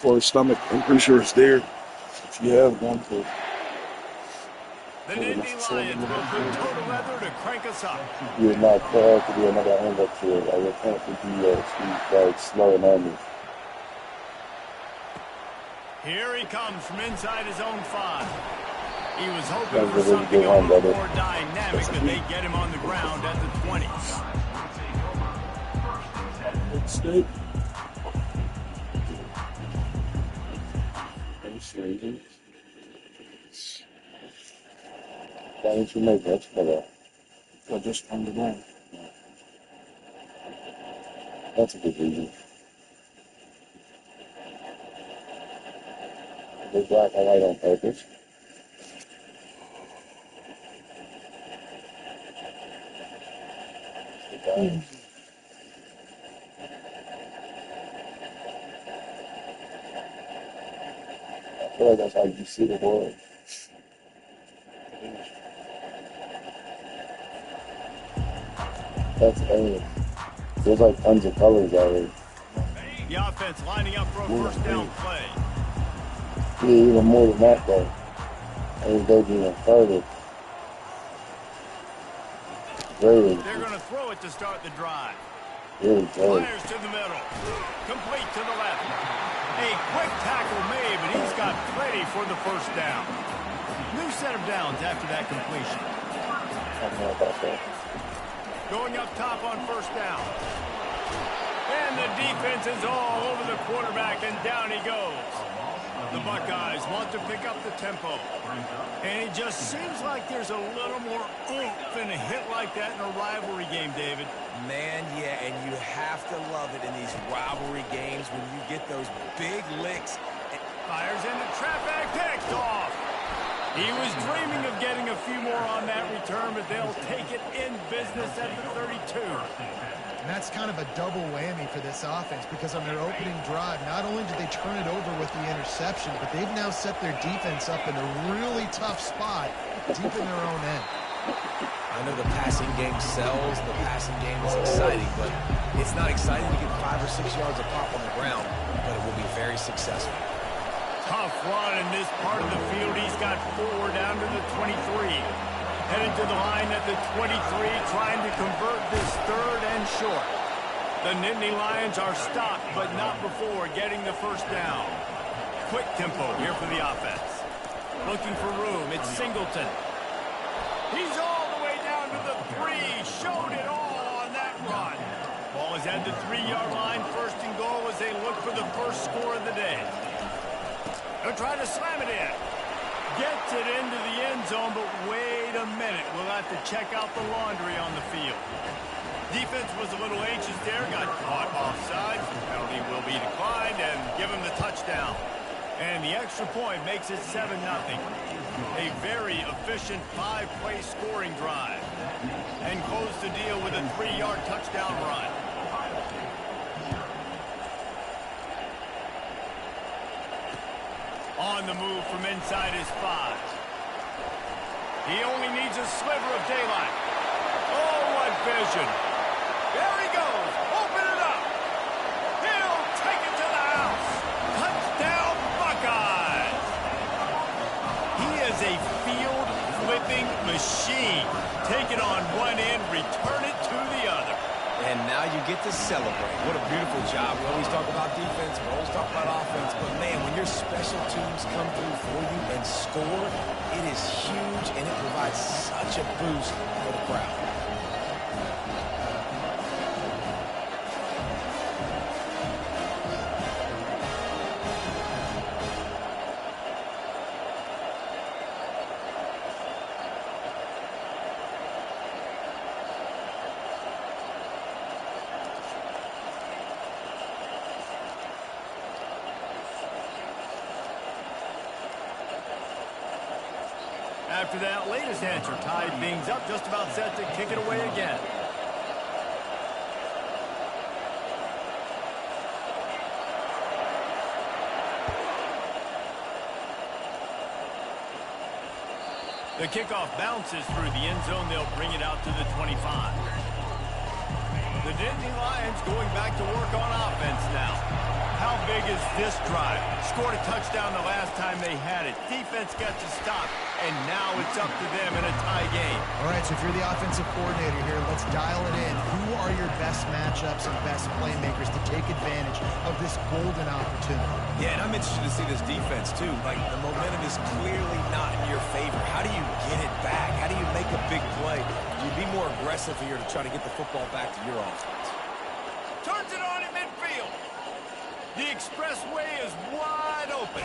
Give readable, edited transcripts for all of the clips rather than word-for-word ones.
for his stomach. I'm pretty sure it's there. If you have one for the Nittany Lions will put total leather to crank us up. You're not fair to do another hand up to it. Like, your pants would be like slow and under. Here he comes from inside his own 5. He was hoping for something a little more dynamic, but they get him on the ground at the 20. State. Why didn't you make that for that? I just turned it on. That's a good reason. They black and white on purpose. I feel like that's how you see the world. That's A. There's like tons of colors already. The offense lining up for a first down play. Yeah, even more than that though. And it goes even further. Really. They're going to throw it to start the drive. Really good. Fires to the middle. Complete to the left. A quick tackle made, but he's got plenty for the first down. New set of downs after that completion. I don't know about that. Going up top on first down. And the defense is all over the quarterback, and down he goes. The Buckeyes want to pick up the tempo. And it just seems like there's a little more oomph in a hit like that in a rivalry game, David. Man, yeah, and you have to love it in these rivalry games when you get those big licks. Fires into traffic, picked off. He was dreaming of getting a few more on that return, but they'll take it in business at the 32. And that's kind of a double whammy for this offense because on their opening drive, not only did they turn it over with the interception, but they've now set their defense up in a really tough spot deep in their own end. I know the passing game sells, the passing game is exciting, but it's not exciting to get 5 or 6 yards of pop on the ground, but it will be very successful. Tough run in this part of the field. He's got 4 down to the 23. Headed to the line at the 23, trying to convert this third and short. The Nittany Lions are stopped, but not before getting the first down. Quick tempo here for the offense. Looking for room. It's Singleton. He's all the way down to the 3. Showed it all on that run. Ball is at the 3-yard line. First and goal as they look for the first score of the day. They'll try to slam it in. Gets it into the end zone, but wait a minute. We'll have to check out the laundry on the field. Defense was a little anxious there. Got caught offside. Penalty will be declined and give him the touchdown. And the extra point makes it 7-0. A very efficient 5-play scoring drive. And close the deal with a 3-yard touchdown run. On the move from inside his 5. He only needs a sliver of daylight. Oh, what vision. There he goes. Open it up. He'll take it to the house. Touchdown, Buckeyes. He is a field-flipping machine. Take it on one end, return it to the other. And now you get to celebrate. What a beautiful job. We always talk about defense, we always talk about offense, but man, when your special teams come through for you and score, it is huge and it provides such a boost for the crowd. After that latest answer, tied things up, just about set to kick it away again. The kickoff bounces through the end zone. They'll bring it out to the 25. The Nittany Lions going back to work on offense now. How big is this drive? Scored a touchdown the last time they had it. Defense gets a stop, and now it's up to them in a tie game. All right, so if you're the offensive coordinator here, let's dial it in. Who are your best matchups and best playmakers to take advantage of this golden opportunity? Yeah, and I'm interested to see this defense, too. Like, the momentum is clearly not in your favor. How do you get it back? How do you make a big play? Do you be more aggressive here to try to get the football back to your offense? Turns it on in midfield. The expressway is wide open.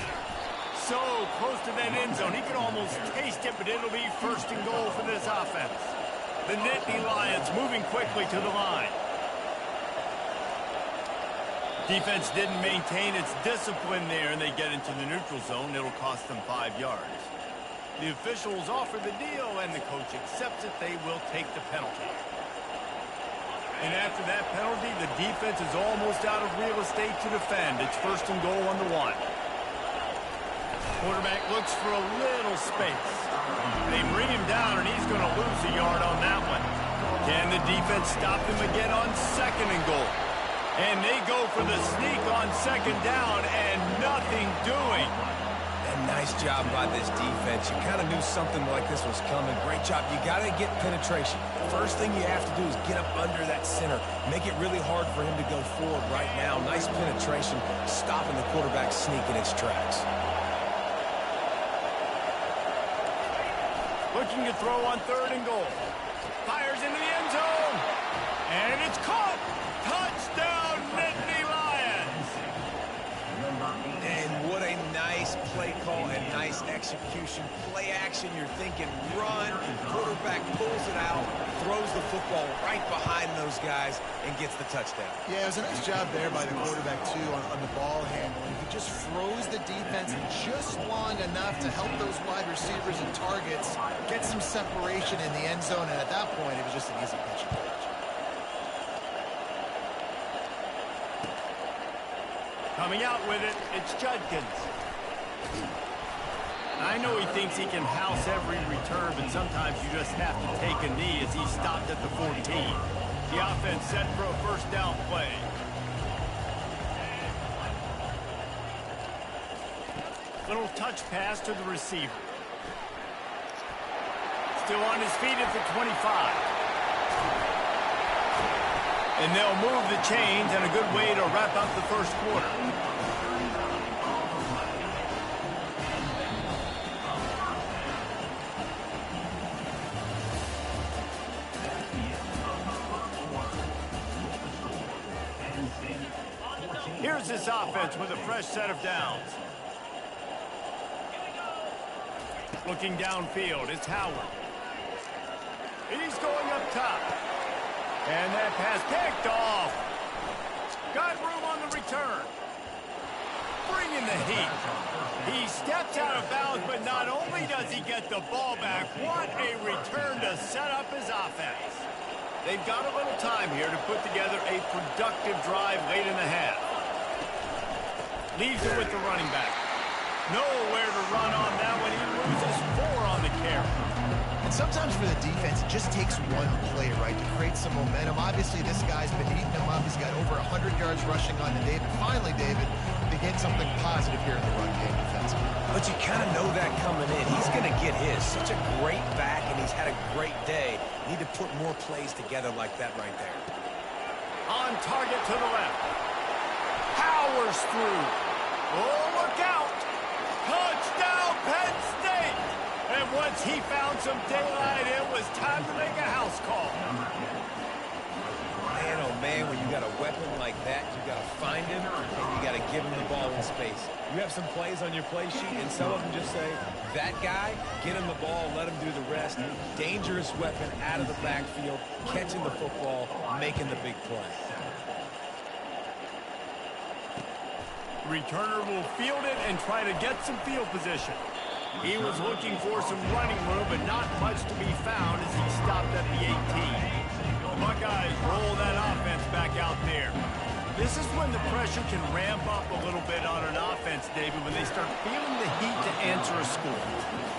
So close to that end zone. He can almost taste it, but it'll be first and goal for this offense. The Nittany Lions moving quickly to the line. Defense didn't maintain its discipline there, and they get into the neutral zone. It'll cost them 5 yards. The officials offer the deal, and the coach accepts it. They will take the penalty. And after that penalty, the defense is almost out of real estate to defend. It's first and goal on the 1. Quarterback looks for a little space. They bring him down, and he's going to lose a yard on that one. Can the defense stop him again on second and goal? And they go for the sneak on second down, and nothing doing. And nice job by this defense. You kind of knew something like this was coming. Great job. You got to get penetration. First thing you have to do is get up under that center. Make it really hard for him to go forward right now. Nice penetration, stopping the quarterback sneak in its tracks. Looking to throw on third and goal. Fires into the end zone. And it's caught. Touchdown, Nittany Lions. And what a nice play call and nice execution. Play action, you're thinking run. Quarterback pulls it out, throws the football right behind those guys, and gets the touchdown. Yeah, it was a nice job there by the quarterback, too, on the ball handling. He just froze the defense just long enough to help those wide receivers and targets get some separation in the end zone, and at that point, it was just an easy catch and catch. Coming out with it, it's Judkins. I know he thinks he can house every return, but sometimes you just have to take a knee as he stopped at the 14. The offense set for a first down play. Little touch pass to the receiver. Still on his feet at the 25. And they'll move the chains, and a good way to wrap up the first quarter. Here's this offense with a fresh set of downs. Looking downfield, it's Howard. He's going up top. And that pass picked off. Got room on the return. Bringing the heat. He steps out of bounds, but not only does he get the ball back, what a return to set up his offense. They've got a little time here to put together a productive drive late in the half. Leaves it with the running back. Nowhere to run on that one. He loses 4 on the carry. And sometimes for the defense, it just takes one play, right, to create some momentum. Obviously, this guy's been eating him up. He's got over 100 yards rushing on to David. Finally, David, they get something positive here in the run game defensively. But you kind of know that coming in. He's going to get his. Such a great back, and he's had a great day. Need to put more plays together like that right there. On target to the left. Powers through. Oh, look out. Touchdown, Penn State. And once he found some daylight, it was time to make a house call. Man, oh man, when you got a weapon like that, you got to find him, and you got to give him the ball in space. You have some plays on your play sheet, and some of them just say, that guy, get him the ball, let him do the rest. Dangerous weapon out of the backfield, catching the football, making the big play. Returner will field it and try to get some field position. He was looking for some running room, but not much to be found as he stopped at the 18. The Buckeyes roll that offense back out there. This is when the pressure can ramp up a little bit on an offense, David, when they start feeling the heat to answer a score.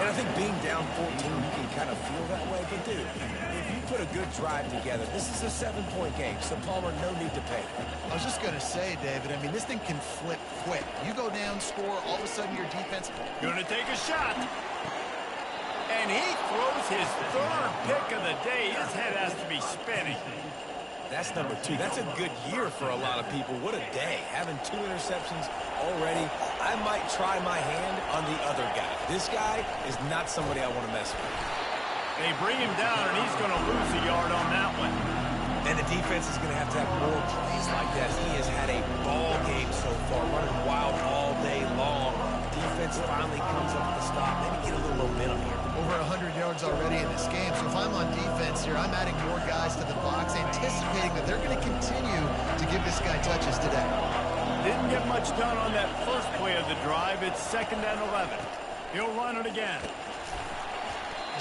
And I think being down 14, you can kind of feel that way. But, dude, if you put a good drive together, this is a 7-point game. So, Palmer, no need to panic. I was just going to say, David, I mean, this thing can flip quick. You go down, score, all of a sudden your defense... Gonna take a shot. And he throws his third pick of the day. His head has to be spinning. That's number 2. That's a good year for a lot of people. What a day. Having 2 interceptions already. I might try my hand on the other guy. This guy is not somebody I want to mess with. They bring him down, and he's going to lose a yard on that one. And the defense is going to have more plays like that. He has had a ball game so far, running wild all day long. Defense finally comes up with a stop. Maybe get a little momentum here. Over 100 yards already in this game, so if I'm on defense here, I'm adding more guys to the box, anticipating that they're going to continue to give this guy touches today. Didn't get much done on that first play of the drive. It's 2nd and 11. He'll run it again.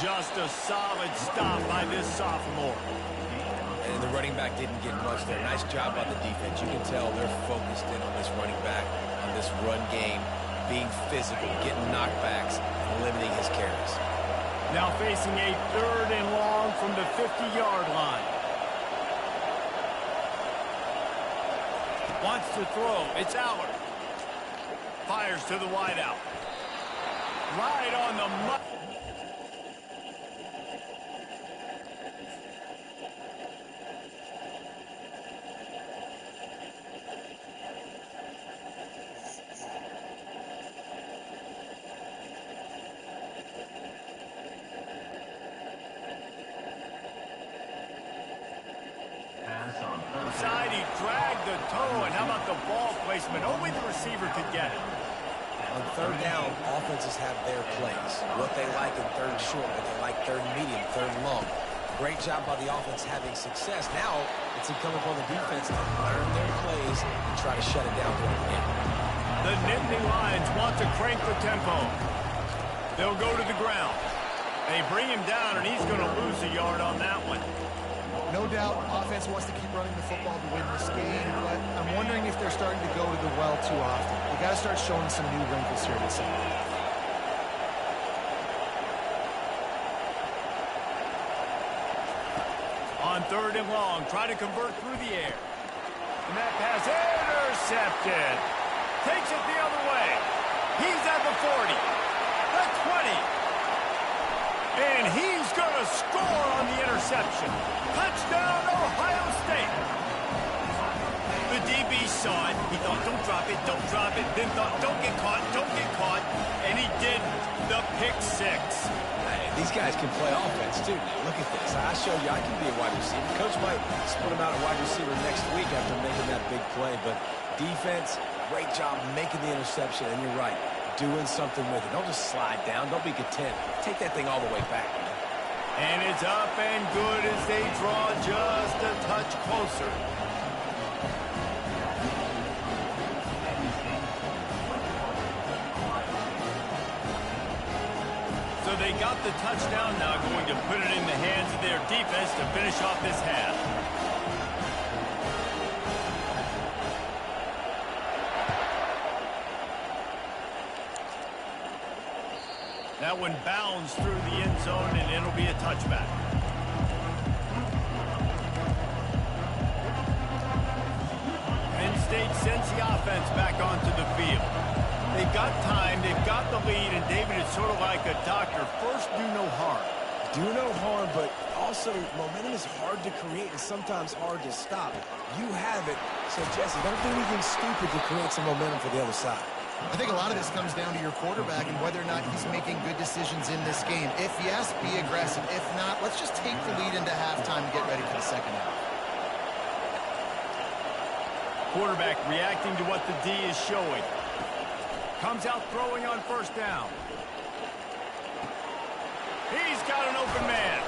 Just a solid stop by this sophomore. And the running back didn't get much there. Nice job by the defense. You can tell they're focused in on this running back, on this run game, being physical, getting knockbacks, and limiting his carries. Now facing a 3rd and long from the 50-yard line. Wants to throw. It's Allard. Fires to the wideout. Right on the money. Side, he dragged the toe, and how about the ball placement? Only the receiver could get it. On 3rd down, offenses have their plays. What they like in 3rd short, what they like 3rd medium, 3rd long. Great job by the offense having success. Now it's incumbent upon the defense to learn their plays and try to shut it down during the game. The Nittany Lions want to crank the tempo. They'll go to the ground. They bring him down, and he's going to lose a yard on that one. No doubt, offense wants to keep running the football to win this game, but I'm wondering if they're starting to go to the well too often. They got to start showing some new wrinkles here this season. On 3rd and long, try to convert through the air. And that pass intercepted. Takes it the other way. He's at the 40, the 20. And he's going to score on the interception. Touchdown, Ohio State. The DB saw it. He thought, don't drop it, don't drop it. Then thought, don't get caught, don't get caught. And he didn't. The pick 6. Hey, these guys can play offense, too. Now, look at this. I showed you I can be a wide receiver. Coach might split him out a wide receiver next week after making that big play. But defense, great job making the interception. And you're right, doing something with it. Don't just slide down. Don't be content. Take that thing all the way back. And it's up and good as they draw just a touch closer. So they got the touchdown, now going to put it in the hands of their defense to finish off this half. That one bounds through the end zone, and it'll be a touchback. Penn State sends the offense back onto the field. They've got time, they've got the lead, and David, it's sort of like a doctor. First, do no harm. Do no harm, but also momentum is hard to create and sometimes hard to stop. You have it, so Jesse, don't do anything stupid to create some momentum for the other side. I think a lot of this comes down to your quarterback and whether or not he's making good decisions in this game. If yes, be aggressive. If not, let's just take the lead into halftime and get ready for the second half. Quarterback reacting to what the D is showing. Comes out throwing on 1st down. He's got an open man.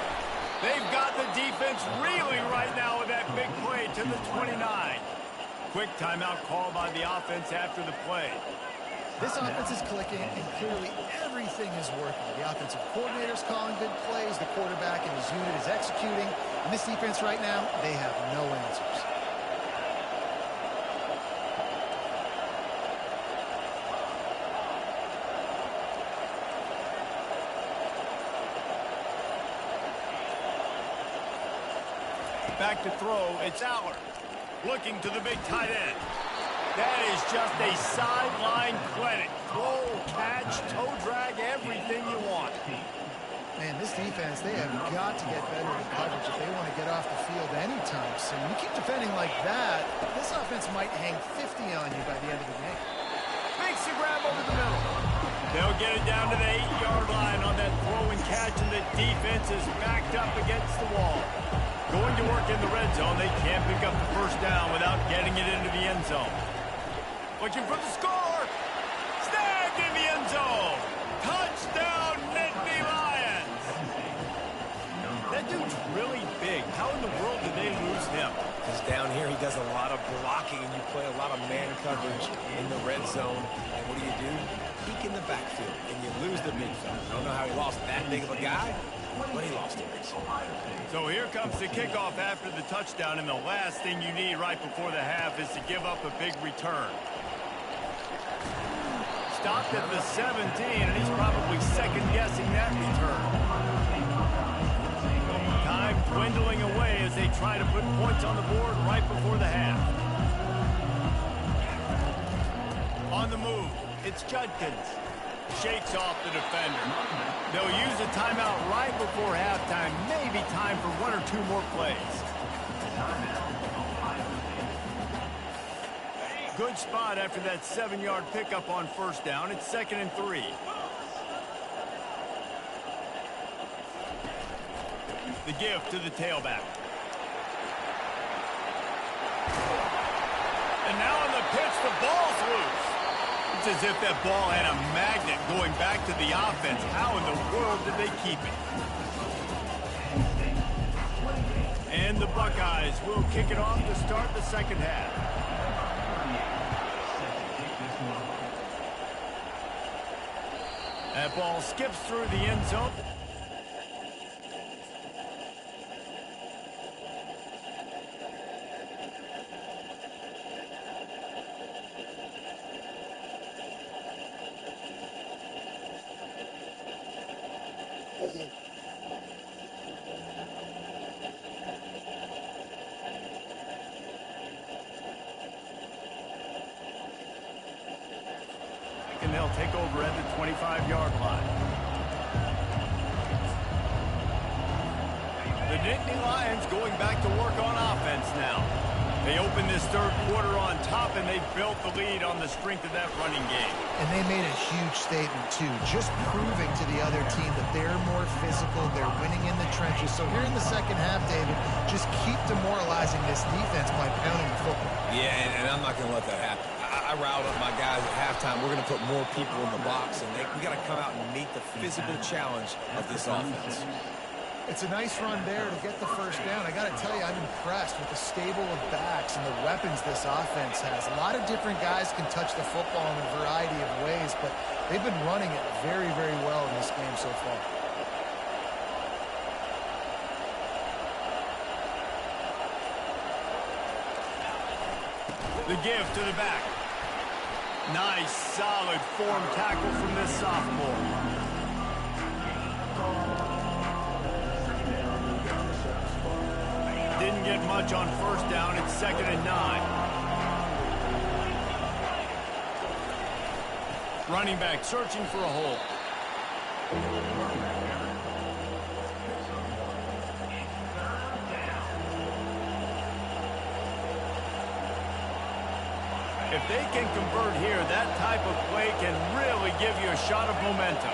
They've got the defense reeling right now with that big play to the 29. Quick timeout call by the offense after the play. This offense is clicking, and clearly everything is working. The offensive coordinator's calling good plays. The quarterback and his unit is executing. And this defense right now, they have no answers. Back to throw, it's Aller. Looking to the big tight end. That is just a sideline clinic. Throw, catch, toe drag, everything you want. Man, this defense, they have got to get better in coverage if they want to get off the field anytime soon. You keep defending like that, this offense might hang 50 on you by the end of the game. Makes the grab over the middle. They'll get it down to the 8-yard line on that throw and catch, and the defense is backed up against the wall. Going to work in the red zone, they can't pick up the first down without getting it into the end zone. Looking for the score. Snagged in the end zone. Touchdown, Nittany Lions. That dude's really big. How in the world did they lose him? Because down here he does a lot of blocking, and you play a lot of man coverage in the red zone. And what do? Peek in the backfield, and you lose the midfield. I don't know how he lost that big of a guy, but he lost him. So here comes the kickoff after the touchdown, and the last thing you need right before the half is to give up a big return. Stopped at the 17, and he's probably second-guessing that return. Time dwindling away as they try to put points on the board right before the half. On the move, it's Judkins. Shakes off the defender. They'll use a timeout right before halftime. Maybe time for one or two more plays. Good spot after that 7-yard pickup on first down. It's 2nd and 3. The give to the tailback. And now on the pitch, the ball's loose. It's as if that ball had a magnet going back to the offense. How in the world did they keep it? And the Buckeyes will kick it off to start the second half. That ball skips through the end zone. And they'll take over at the 25-yard line. The Nittany Lions going back to work on offense now. They opened this third quarter on top, and they built the lead on the strength of that running game. And they made a huge statement, too, just proving to the other team that they're more physical, they're winning in the trenches. So here in the second half, David, just keep demoralizing this defense by pounding the football. Yeah, and I'm not going to let that happen. I riled up my guys at halftime. We're going to put more people in the box, and we got to come out and meet the physical challenge of this offense. It's a nice run there to get the first down. I got to tell you, I'm impressed with the stable of backs and the weapons this offense has. A lot of different guys can touch the football in a variety of ways, but they've been running it very, very well in this game so far. The give to the back. Nice, solid form tackle from this sophomore. Didn't get much on first down. It's 2nd and 9. Running back searching for a hole. If they can convert here, that type of play can really give you a shot of momentum.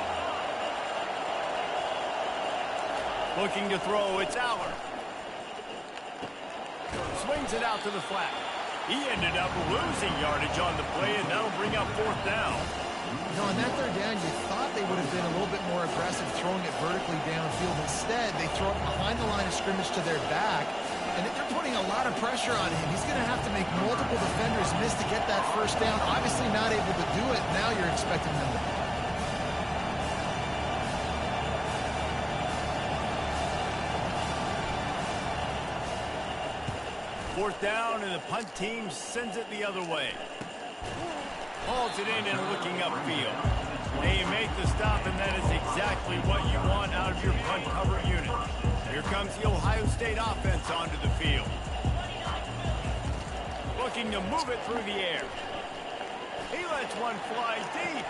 Looking to throw, it's Aller. Swings it out to the flat. He ended up losing yardage on the play, and that'll bring up 4th down. You know, on that third down, you thought they would have been a little bit more aggressive throwing it vertically downfield. Instead, they throw it behind the line of scrimmage to their back, and they're putting a lot of pressure on him. He's going to have to make multiple defenders miss to get that first down. Obviously not able to do it. Now you're expecting them to. 4th down, and the punt team sends it the other way. Hauls it in and looking upfield. They make the stop, and that is exactly what you want out of your punt cover unit. Here comes the Ohio State offense onto the field. looking to move it through the air. He lets one fly deep.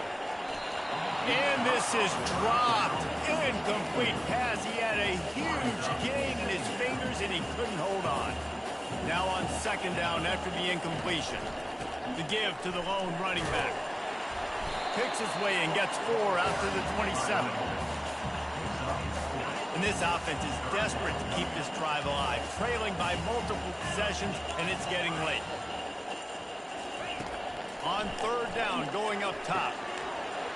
And this is dropped. Incomplete pass. He had a huge gain in his fingers, and he couldn't hold on. Now on second down after the incompletion. The give to the lone running back. Picks his way and gets 4 out to the 27. And this offense is desperate to keep this drive alive, trailing by multiple possessions, and it's getting late. On third down, going up top.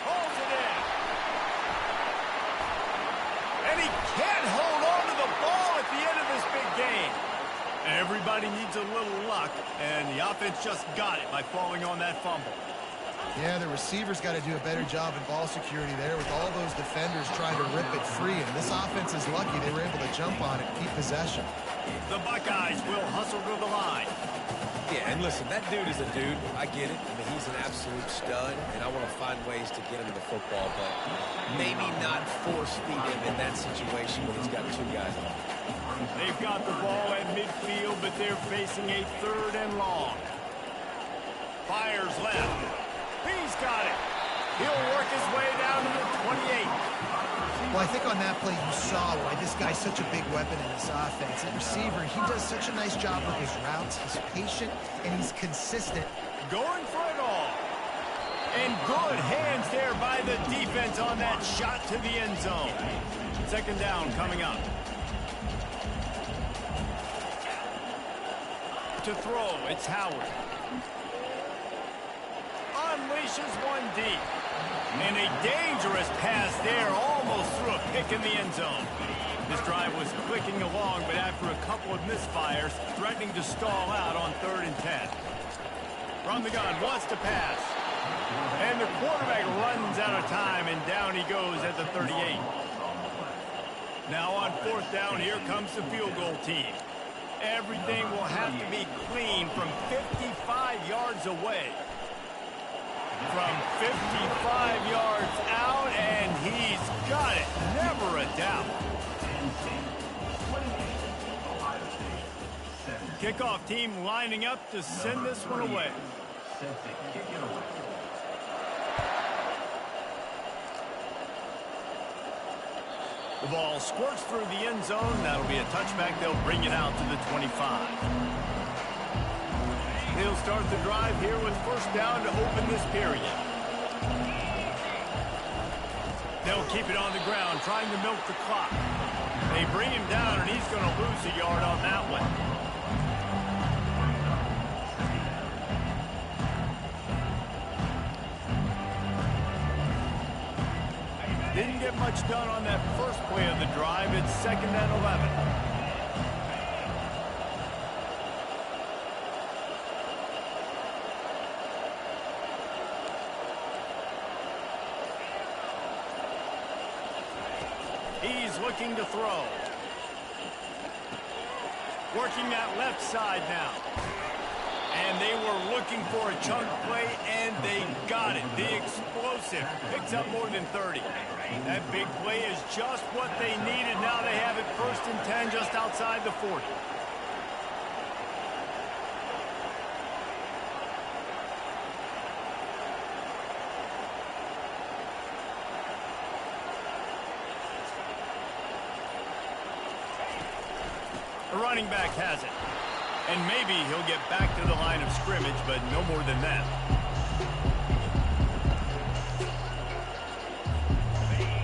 Holds it in. And he can't hold on to the ball at the end of this big game. Everybody needs a little luck, and the offense just got it by falling on that fumble. Yeah, the receivers got to do a better job in ball security there with all those defenders trying to rip it free. And this offense is lucky they were able to jump on it and keep possession. The Buckeyes will hustle to the line. Yeah, and listen, that dude is a dude. I get it. I mean, he's an absolute stud, and I want to find ways to get him the football, but maybe not force feed him in that situation when he's got 2 guys on him. They've got the ball at midfield, but they're facing a third and long. Fires left. He's got it. He'll work his way down to the 28. Well, I think on that play you saw why this guy's such a big weapon in this offense. At receiver, he does such a nice job with his routes. He's patient, and he's consistent. Going for it all. And good hands there by the defense on that shot to the end zone. Second down coming up. To throw, it's Howard. Unleashes one deep. And a dangerous pass there, almost threw a pick in the end zone. This drive was clicking along, but after a couple of misfires, threatening to stall out on 3rd and 10. From the gun, wants to pass. And the quarterback runs out of time, and down he goes at the 38. Now on 4th down, here comes the field goal team. Everything will have to be clean from 55 yards away. From 55 yards out, and he's got it. Never a doubt. Kickoff team lining up to send this one away. The ball squirts through the end zone. That'll be a touchback. They'll bring it out to the 25. He'll start the drive here with first down to open this period. They'll keep it on the ground, trying to milk the clock. They bring him down, and he's going to lose a yard on that one. Didn't get much done on that first play of the drive. It's 2nd and 11. He's looking to throw. Working that left side now. And they were looking for a chunk play, and they got it. The explosive picks up more than 30. That big play is just what they needed. Now they have it 1st and 10 just outside the 40. The running back has it. And maybe he'll get back to the line of scrimmage, but no more than that.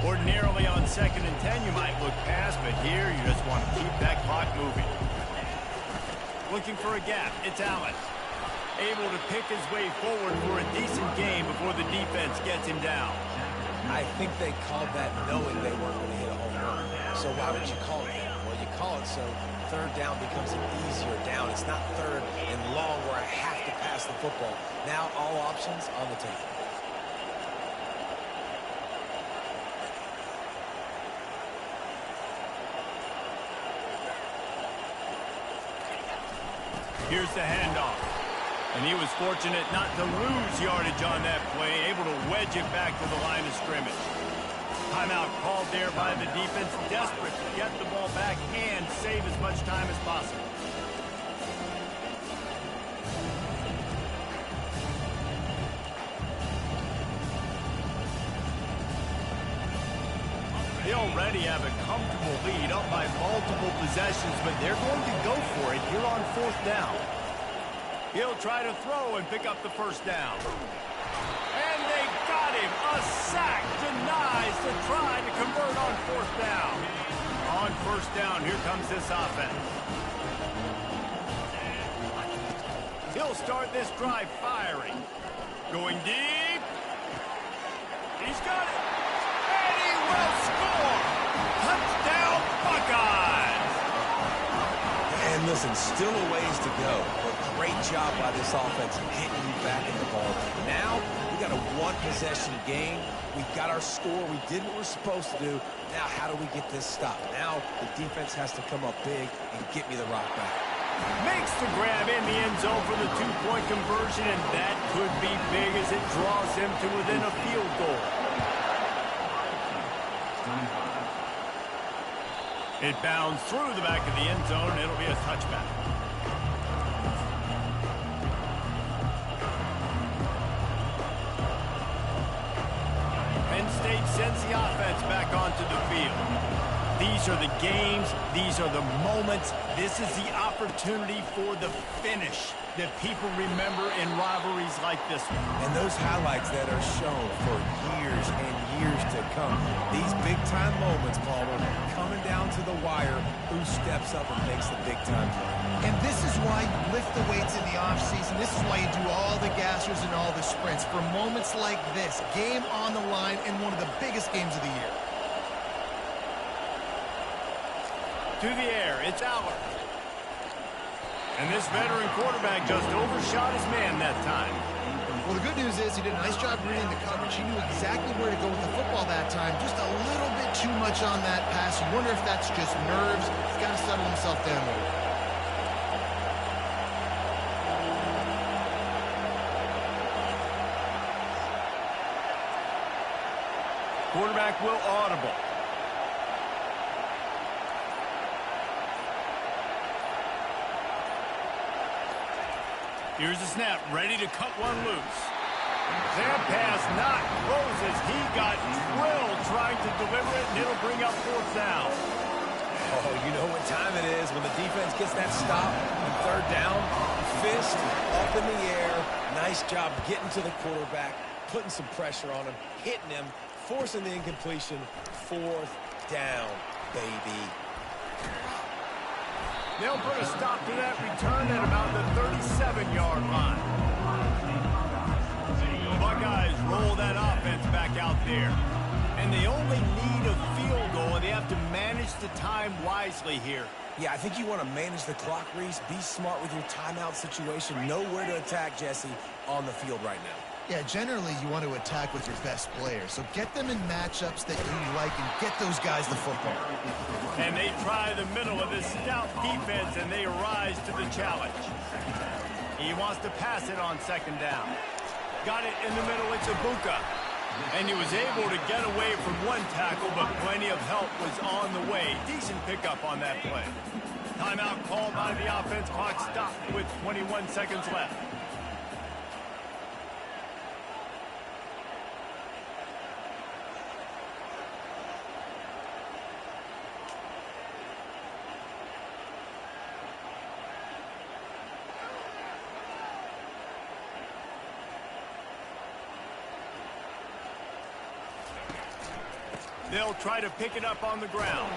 Ordinarily on 2nd and 10, you might look past, but here you just want to keep that clock moving. Looking for a gap, it's Allen. Able to pick his way forward for a decent game before the defense gets him down. I think they called that knowing they weren't going to hit a home run. So why would you call it that? Well, you call it so 3rd down becomes an easier down. It's not 3rd and long where I have to pass the football. Now all options on the table. Here's the handoff. And he was fortunate not to lose yardage on that play, able to wedge it back to the line of scrimmage. Timeout called there by the defense, desperate to get the ball back and save as much time as possible. They already have a comfortable lead, up by multiple possessions, but they're going to go for it here on 4th down. He'll try to throw and pick up the first down. And they got him. A sack denies the try to convert on 4th down. On 1st down, here comes this offense. He'll start this drive firing. Going deep. He's got it. And he will score. Touchdown, Buckeyes. And listen, still a ways to go. But great job by this offense getting you back in the ball. Now, we got a one-possession game. We got our score. We did what we're supposed to do. Now, how do we get this stopped? Now, the defense has to come up big and get me the rock back. Makes the grab in the end zone for the 2-point conversion, and that could be big as it draws him to within a field goal. It bounds through the back of the end zone, and it'll be a touchback. Penn State sends the offense back onto the field. These are the games. These are the moments. This is the opportunity for the finish that people remember in rivalries like this one. And those highlights that are shown for years and years to come. These big-time moments, Palmer, coming down to the wire, who steps up and makes the big-time play. And this is why you lift the weights in the offseason. This is why you do all the gassers and all the sprints. For moments like this, game on the line in one of the biggest games of the year. To the air, it's Aller. And this veteran quarterback just overshot his man that time. Well, the good news is he did a nice job reading the coverage. He knew exactly where to go with the football that time. Just a little bit too much on that pass. You wonder if that's just nerves. He's got to settle himself down a little. Quarterback will audible. Here's the snap, ready to cut one loose. That pass not closes. He got drilled trying to deliver it, and it'll bring up 4th down. Oh, you know what time it is when the defense gets that stop on 3rd down. Fist up in the air. Nice job getting to the quarterback, putting some pressure on him, hitting him, forcing the incompletion. 4th down, baby. They'll put a stop to that return at about the 37-yard line. Buckeyes roll that offense back out there. And they only need a field goal, and they have to manage the time wisely here. Yeah, I think you want to manage the clock, Reese. Be smart with your timeout situation. Know where to attack, Jesse, on the field right now. Yeah, generally you want to attack with your best players. So get them in matchups that you like and get those guys the football. And they try the middle of this stout defense, and they rise to the challenge. He wants to pass it on 2nd down. Got it in the middle, it's Ibuka. And he was able to get away from one tackle, but plenty of help was on the way. Decent pickup on that play. Timeout called by the offense. Clock stopped with 21 seconds left. They'll try to pick it up on the ground.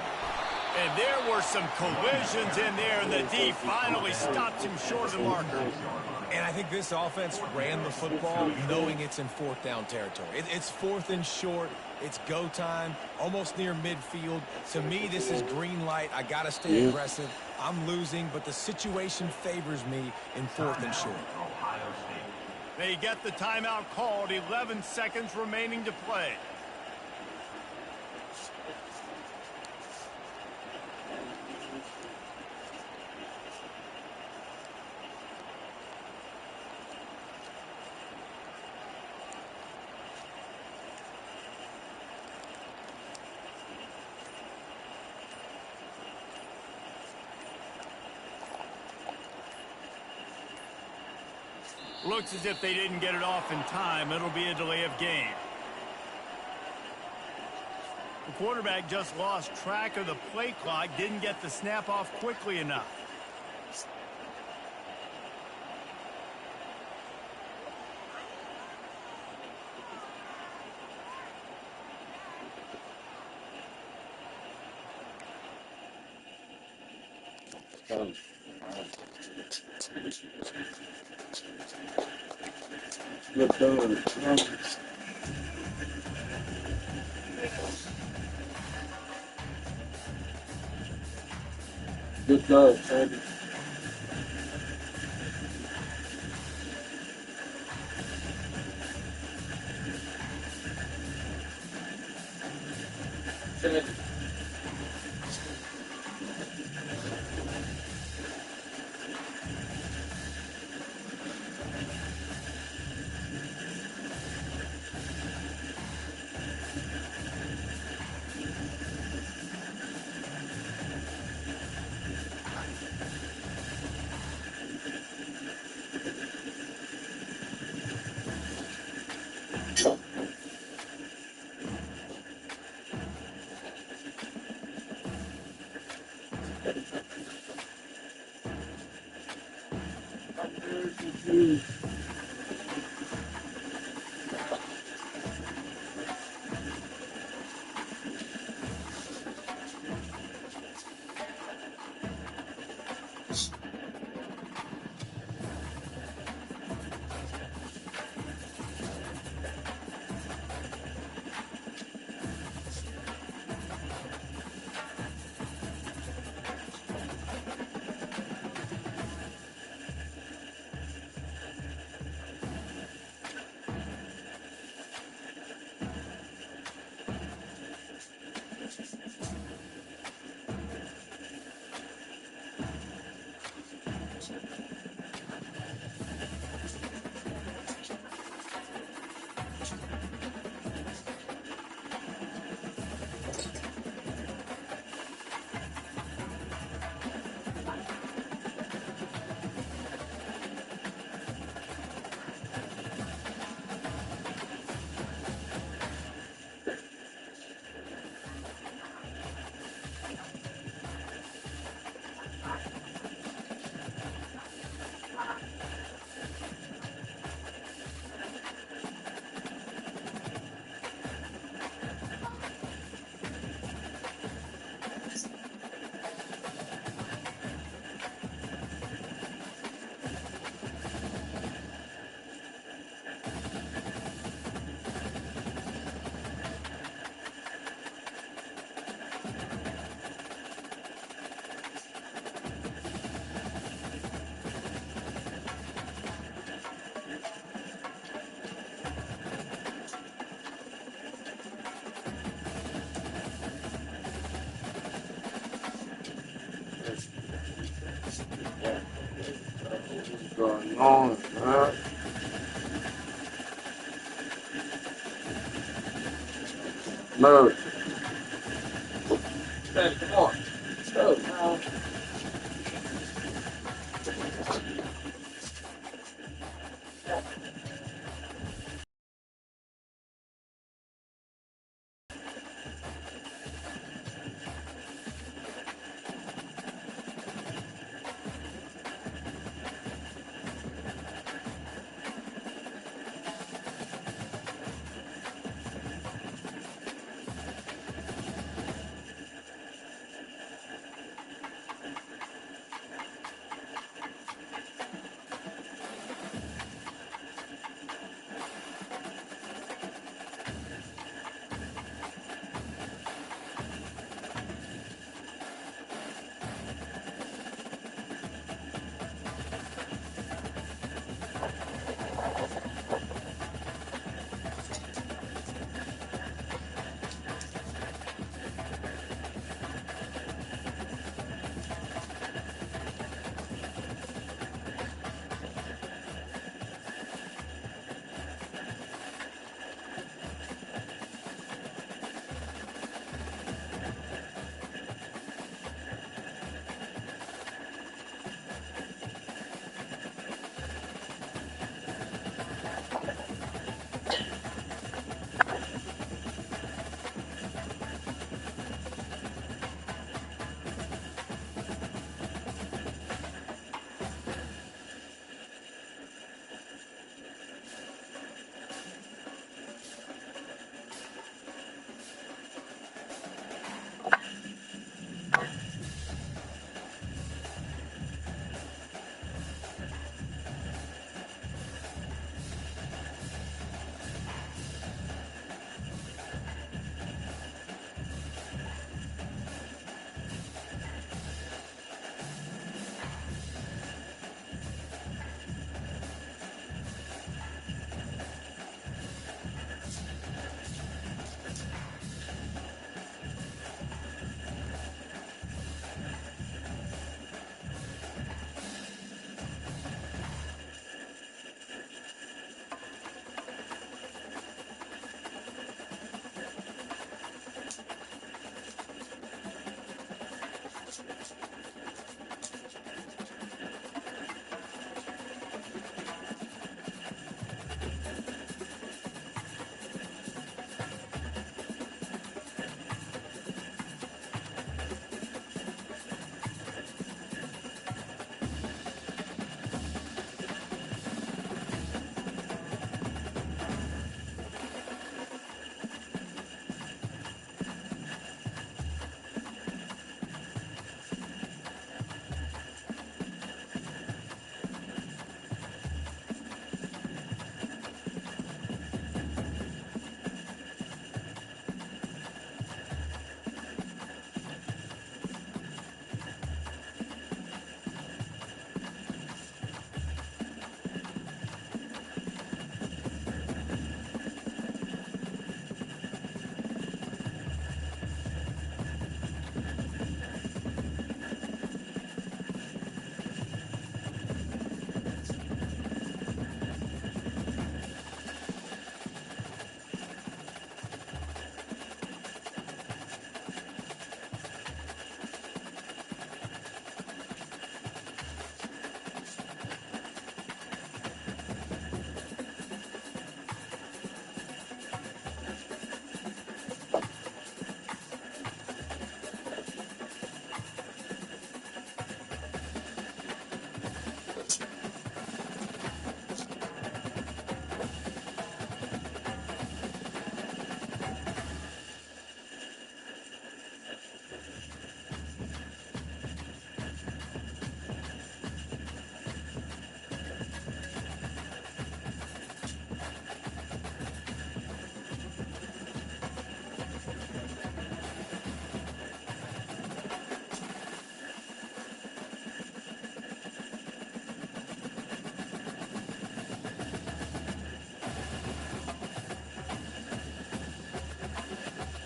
And there were some collisions in there, and the D finally stopped him short of the marker. And I think this offense ran the football knowing it's in 4th down territory. It's 4th and short. It's go time, almost near midfield. To me, this is green light. I got to stay aggressive. I'm losing, but the situation favors me in 4th and short. They get the timeout called. 11 seconds remaining to play. Looks as if they didn't get it off in time. It'll be a delay of game. The quarterback just lost track of the play clock, didn't get the snap off quickly enough. Good done. Good job, Sandy. Sandy. Going on, man. No. Hey, come on. Let's go, man.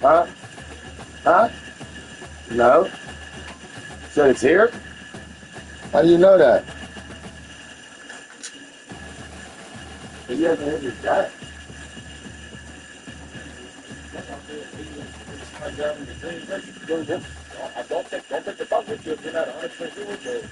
Huh? Huh? No. Said it's here? How do you know that? He hasn't hit his gut. Don't take the bug with you if you're not 100% sure with you.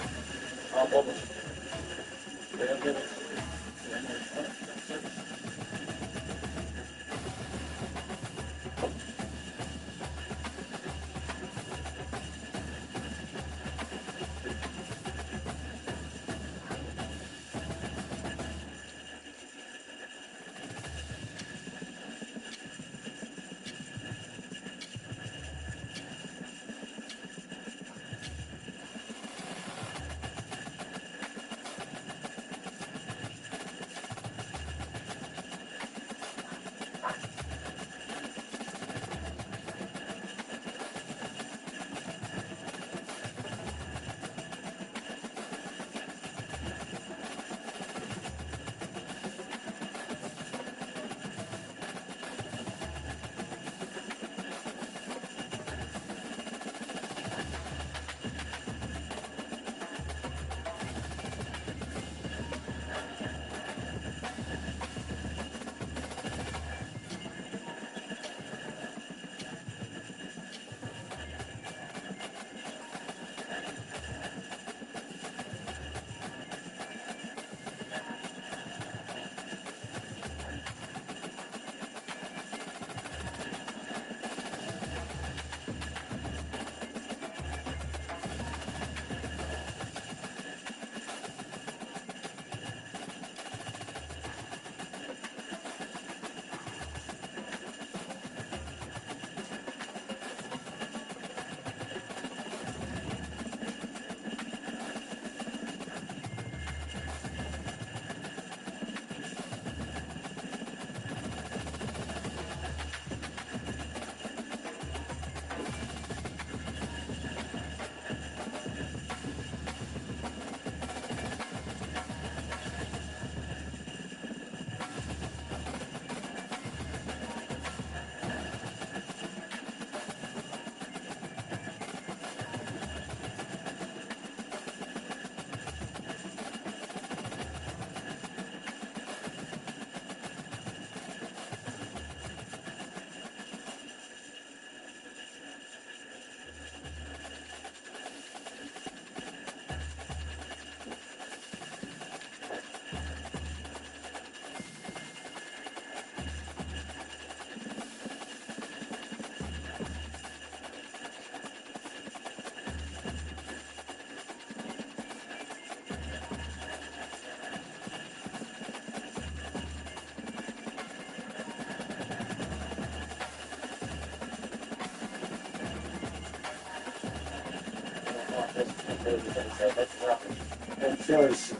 Insurance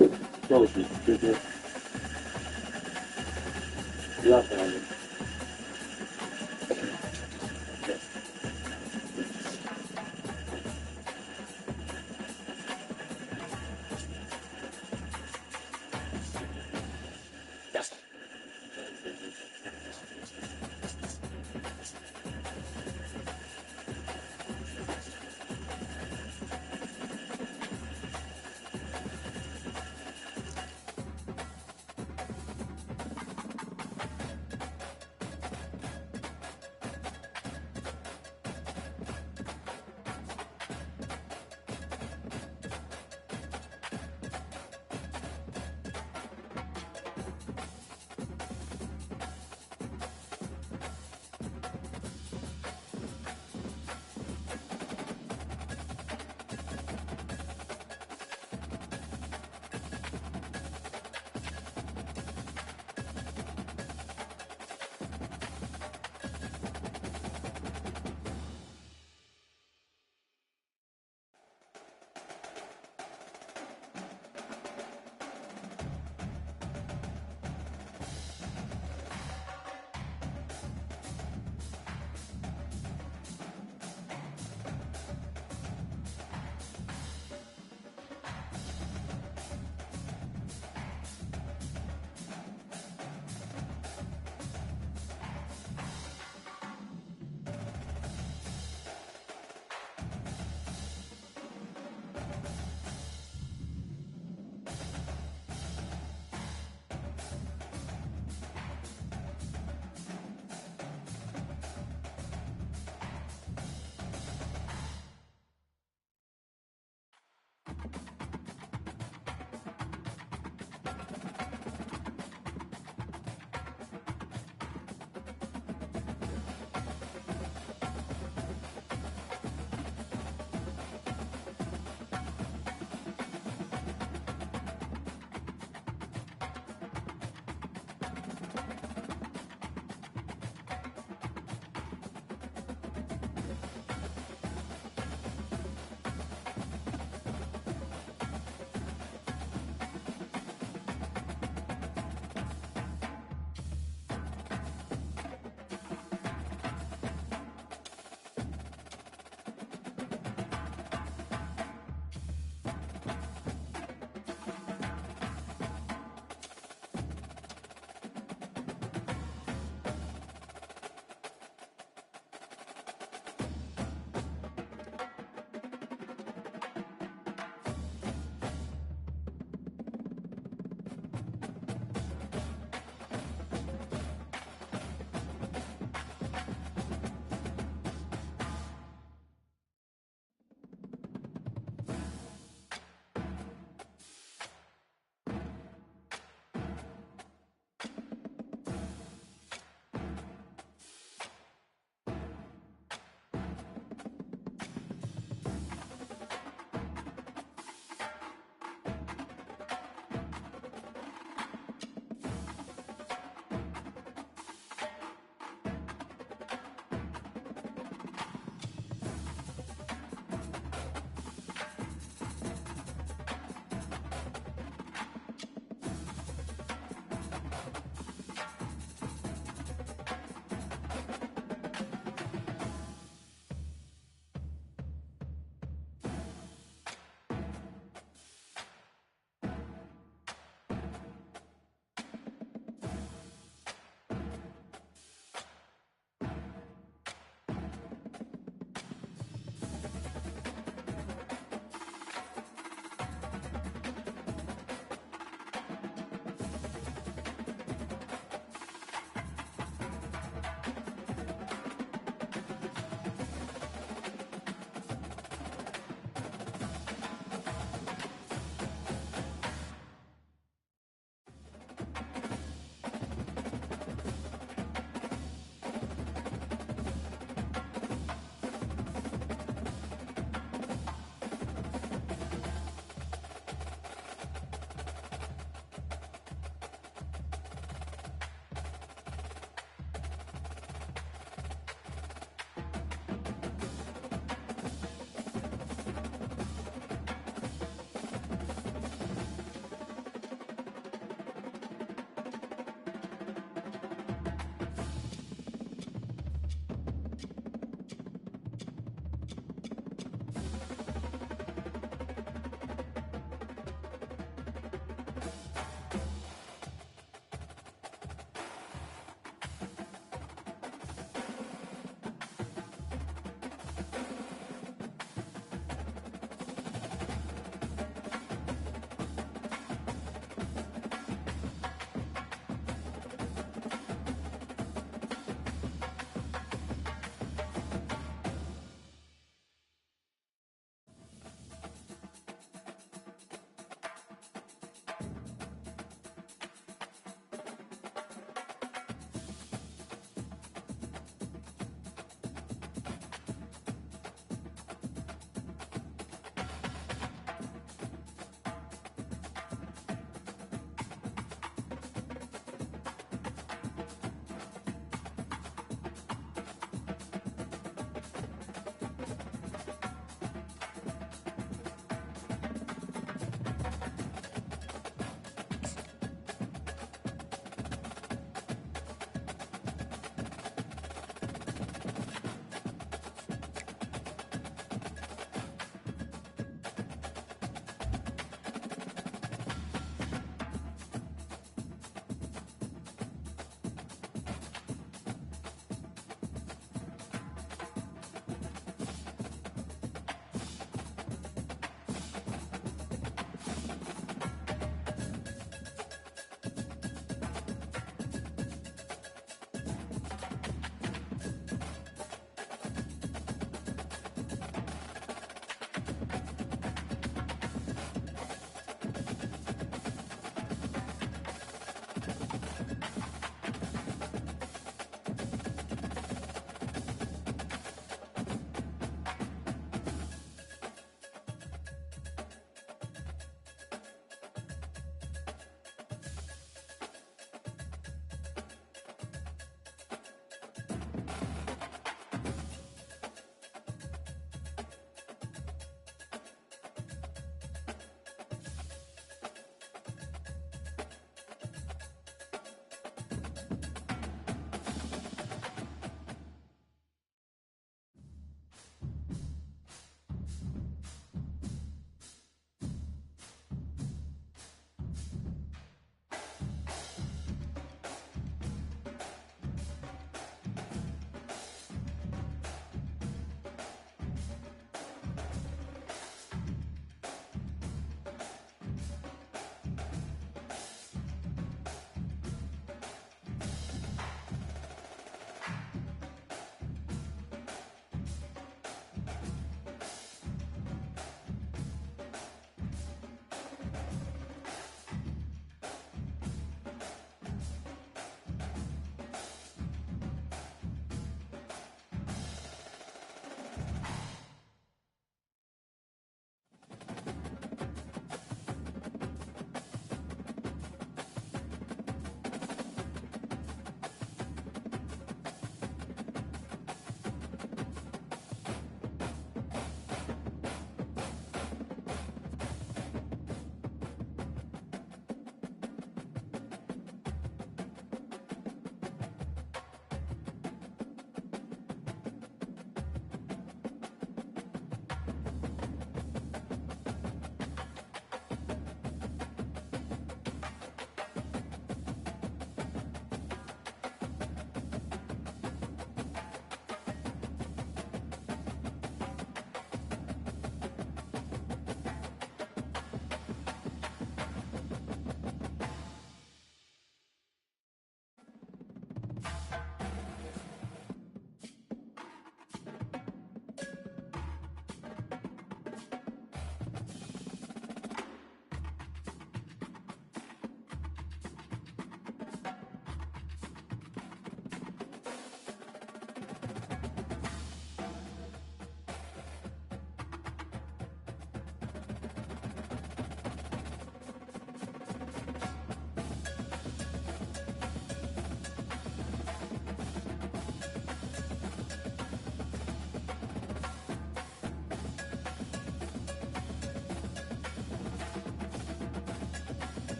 trophy. Good. Nothing on it.